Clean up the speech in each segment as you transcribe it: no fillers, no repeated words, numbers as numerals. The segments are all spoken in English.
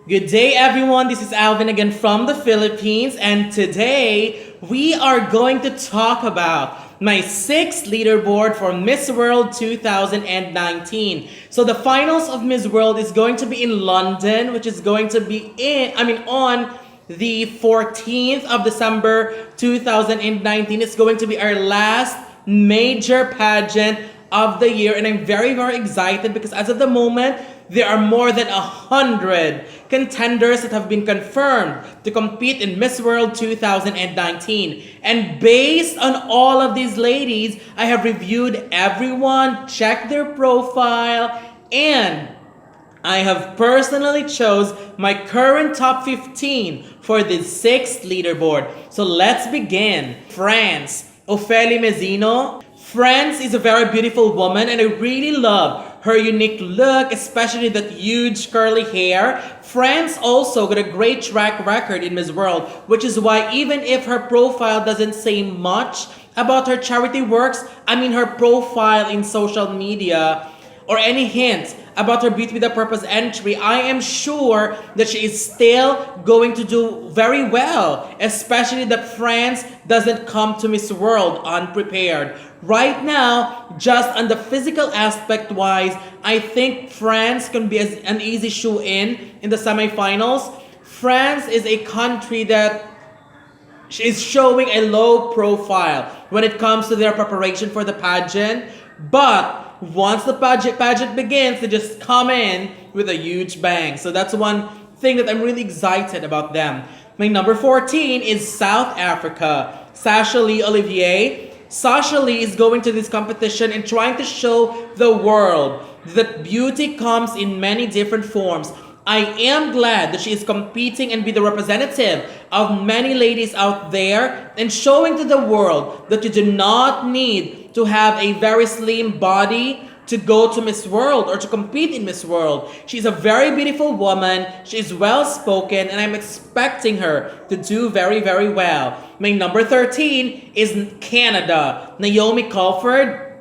Good day, everyone. This is Alvin again from the Philippines, and today we are going to talk about my 6th leaderboard for Miss World 2019. So the finals of Miss World is going to be in London, which is going to be on the 14th of December 2019. It's going to be our last major pageant of the year, and I'm very, very excited because as of the moment, there are more than 100 contenders that have been confirmed to compete in Miss World 2019. And based on all of these ladies, I have reviewed everyone, checked their profile, and I have personally chose my current top 15 for the 6th leaderboard. So let's begin. France, Ophely Mezino. France is a very beautiful woman, and I really love her unique look, especially that huge curly hair. France also got a great track record in Miss World, which is why even if her profile doesn't say much about her charity works, her profile in social media, or any hint about her Beauty with a Purpose entry, I am sure that she is still going to do very well, especially that France doesn't come to Miss World unprepared. Right now, just on the physical aspect wise, I think France can be an easy shoe in the semifinals. France is a country that is showing a low profile when it comes to their preparation for the pageant, but once the pageant begins, they just come in with a huge bang. So that's one thing that I'm really excited about them. My number 14 is South Africa. Sasha Lee Olivier. Sasha Lee is going to this competition and trying to show the world that beauty comes in many different forms. I am glad that she is competing and be the representative of many ladies out there and showing to the world that you do not need to have a very slim body to go to Miss World or to compete in Miss World. She's a very beautiful woman, she's well spoken, and I'm expecting her to do very, very well. My number 13 is Canada, Naomi Colford.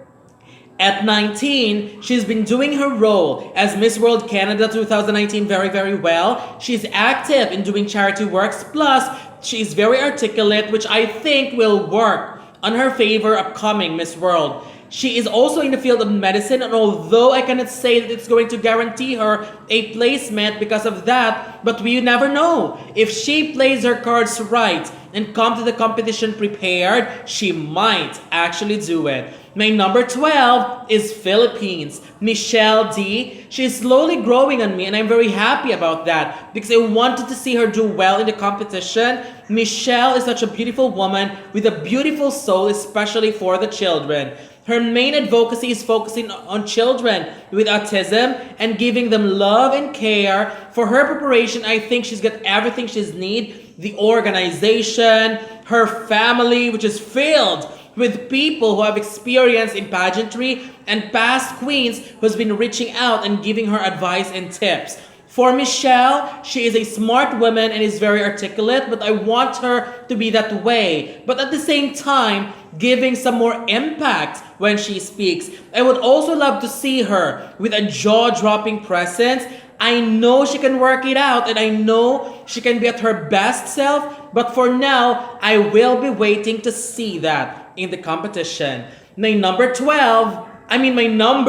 At 19, she's been doing her role as Miss World Canada 2019 very, very well. She's active in doing charity works, plus she's very articulate, which I think will work on her favor upcoming Miss World. She is also in the field of medicine, and although I cannot say that it's going to guarantee her a placement because of that, but we never know. If she plays her cards right and come to the competition prepared, she might actually do it. My number 12 is Philippines, Michelle D. She's slowly growing on me, and I'm very happy about that because I wanted to see her do well in the competition. Michelle is such a beautiful woman with a beautiful soul, especially for the children. Her main advocacy is focusing on children with autism and giving them love and care. For her preparation, I think she's got everything she needs. The organization, her family, which is filled with people who have experience in pageantry, and past queens who's been reaching out and giving her advice and tips. For Michelle, she is a smart woman and is very articulate, but I want her to be that way. But at the same time, giving some more impact when she speaks. I would also love to see her with a jaw-dropping presence. I know she can work it out, and I know she can be at her best self, but for now, I will be waiting to see that in the competition. My number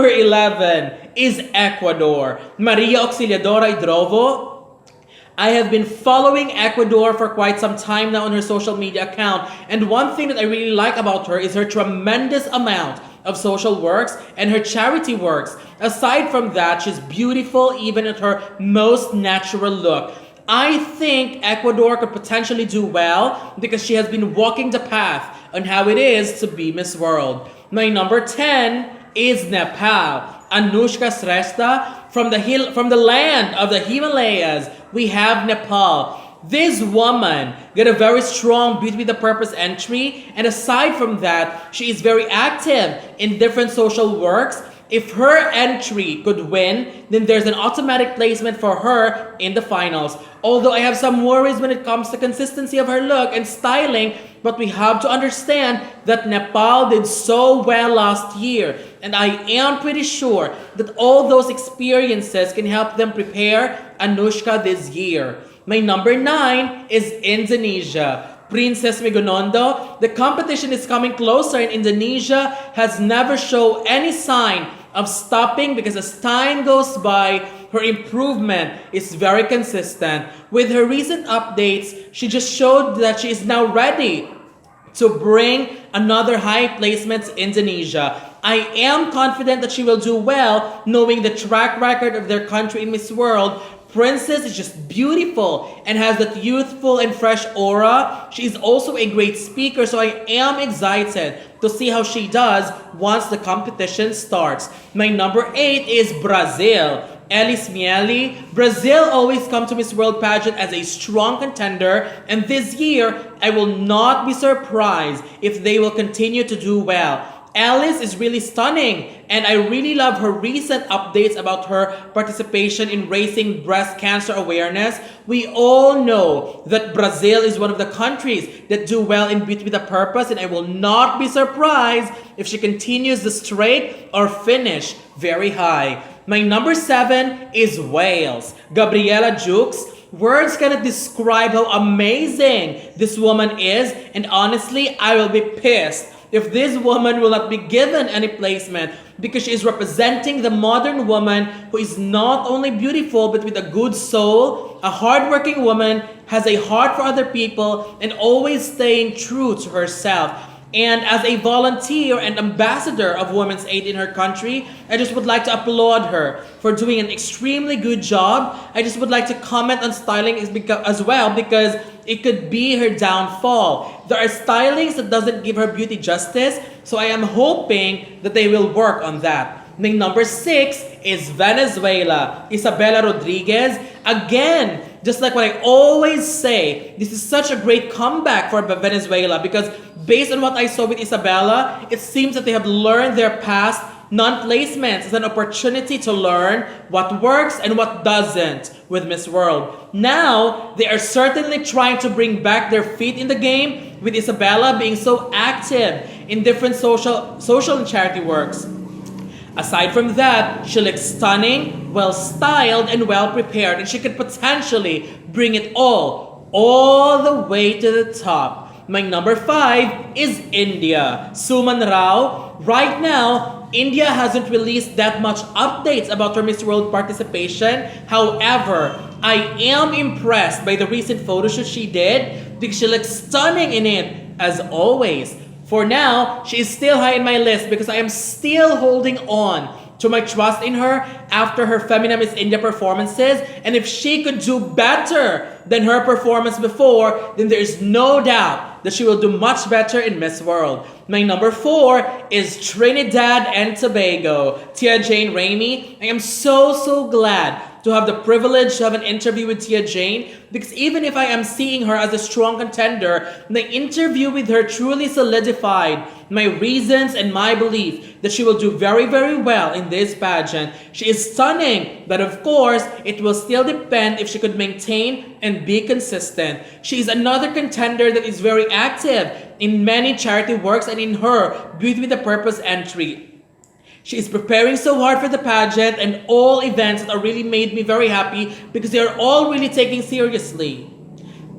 11 is Ecuador. Maria Auxiliadora Idrovo. I have been following Ecuador for quite some time now on her social media account, and one thing that I really like about her is her tremendous amount of social works and her charity works. Aside from that, she's beautiful even at her most natural look. I think Ecuador could potentially do well because she has been walking the path on how it is to be Miss World. My number 10 is Nepal. Anushka Shrestha from the land of the Himalayas. We have Nepal. This woman got a very strong Beauty with a Purpose entry, and aside from that, she is very active in different social works. If her entry could win, then there's an automatic placement for her in the finals. Although I have some worries when it comes to consistency of her look and styling, but we have to understand that Nepal did so well last year. and I am pretty sure that all those experiences can help them prepare Anushka this year. My number 9 is Indonesia. Princess Megonondo. The competition is coming closer and Indonesia has never shown any sign of stopping because as time goes by, her improvement is very consistent. With her recent updates, she just showed that she is now ready to bring another high placement to Indonesia. I am confident that she will do well, knowing the track record of their country in Miss World. Princess is just beautiful and has that youthful and fresh aura. She is also a great speaker, so I am excited to see how she does once the competition starts. My number 8 is Brazil. Elis Miele. Brazil always come to Miss World pageant as a strong contender, and this year I will not be surprised if they will continue to do well. Elis is really stunning, and I really love her recent updates about her participation in raising breast cancer awareness. We all know that Brazil is one of the countries that do well in Beauty with a Purpose, and I will not be surprised if she continues the straight or finish very high. My number 7 is Wales. Gabriella Jukes. Words cannot describe how amazing this woman is, and honestly, I will be pissed if this woman will not be given any placement because she is representing the modern woman who is not only beautiful but with a good soul, a hardworking woman, has a heart for other people, and always staying true to herself. And as a volunteer and ambassador of Women's Aid in her country, I just would like to applaud her for doing an extremely good job. I just would like to comment on styling as well because it could be her downfall. There are stylings that doesn't give her beauty justice, so I am hoping that they will work on that. My number 6 is Venezuela. Isabella Rodriguez. Again, just like what I always say, this is such a great comeback for Venezuela because based on what I saw with Isabella, it seems that they have learned their past non-placements as an opportunity to learn what works and what doesn't with Miss World. Now, they are certainly trying to bring back their feet in the game with Isabella being so active in different social and charity works. Aside from that, she looks stunning, well-styled, and well-prepared, and she could potentially bring it all the way to the top. My number 5 is India. Suman Rao. Right now, India hasn't released that much updates about her Miss World participation. However, I am impressed by the recent photo shoot she did because she looks stunning in it, as always. For now, she is still high in my list because I am still holding on to my trust in her after her Femina Miss India performances. And if she could do better than her performance before, then there is no doubt that she will do much better in Miss World. My number 4 is Trinidad and Tobago. Tia Jane Ramey. I am so glad to have the privilege to have an interview with Tia Jane because even if I am seeing her as a strong contender, the interview with her truly solidified my reasons and my belief that she will do very well in this pageant. She is stunning, but of course, it will still depend if she could maintain and be consistent. She is another contender that is very active in many charity works and in her Beauty with a Purpose entry. She is preparing so hard for the pageant and all events that are really made me very happy because they are all really taken seriously.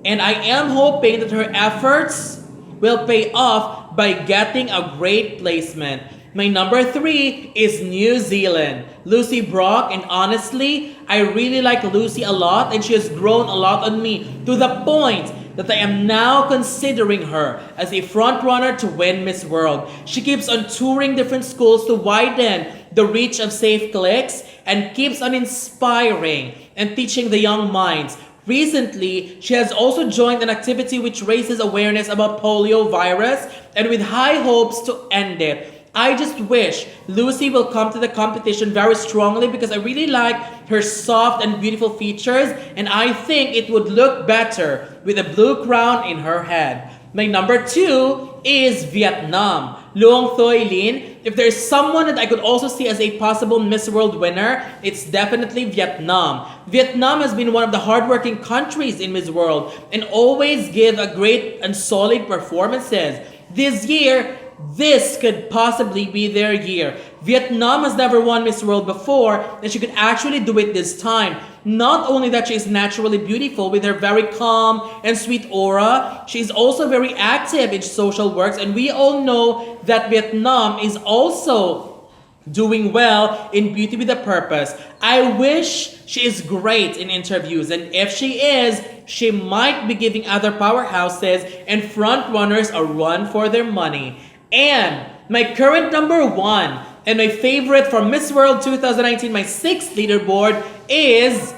And I am hoping that her efforts will pay off by getting a great placement. My number 3 is New Zealand. Lucy Brock, and honestly, I really like Lucy a lot and she has grown a lot on me to the point that I am now considering her as a front runner to win Miss World. She keeps on touring different schools to widen the reach of Safe Clicks and keeps on inspiring and teaching the young minds. Recently, she has also joined an activity which raises awareness about polio virus and with high hopes to end it. I just wish Lucy will come to the competition very strongly because I really like her soft and beautiful features and I think it would look better with a blue crown in her head. My number 2 is Vietnam. Luong, Thuy, Linh. If there's someone that I could also see as a possible Miss World winner, it's definitely Vietnam. Vietnam has been one of the hardworking countries in Miss World and always give a great and solid performances. This year, this could possibly be their year. Vietnam has never won Miss World before, and she could actually do it this time. Not only that she is naturally beautiful with her very calm and sweet aura, she is also very active in social works, and we all know that Vietnam is also doing well in Beauty with a Purpose. I wish she is great in interviews, and if she is, she might be giving other powerhouses and front runners a run for their money. And my current number one and my favorite for Miss World 2019, my 6th leaderboard, is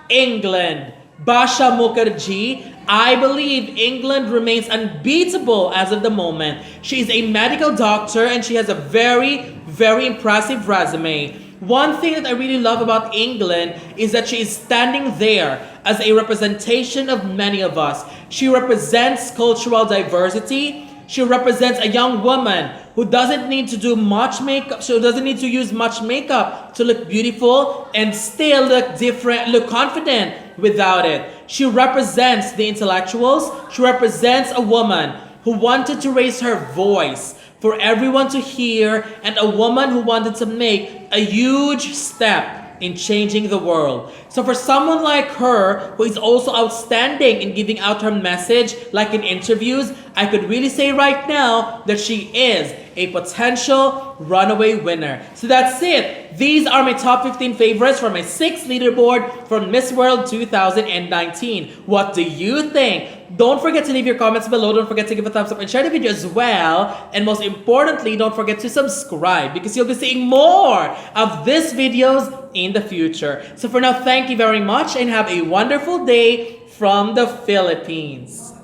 England. Bhasha Mukherjee. I believe England remains unbeatable as of the moment. She is a medical doctor and she has a very, very impressive resume. One thing that I really love about England is that she is standing there as a representation of many of us. She represents cultural diversity. She represents a young woman who doesn't need to do much makeup. She doesn't need to use much makeup to look beautiful and still look different, look confident without it. She represents the intellectuals. She represents a woman who wanted to raise her voice for everyone to hear, and a woman who wanted to make a huge step in changing the world. So for someone like her, who is also outstanding in giving out her message, like in interviews, I could really say right now that she is a potential runaway winner. So that's it. These are my top 15 favorites for my 6th leaderboard for Miss World 2019. What do you think? Don't forget to leave your comments below. Don't forget to give a thumbs up and share the video as well. And most importantly, don't forget to subscribe because you'll be seeing more of these videos in the future. So for now, thank you very much and have a wonderful day from the Philippines.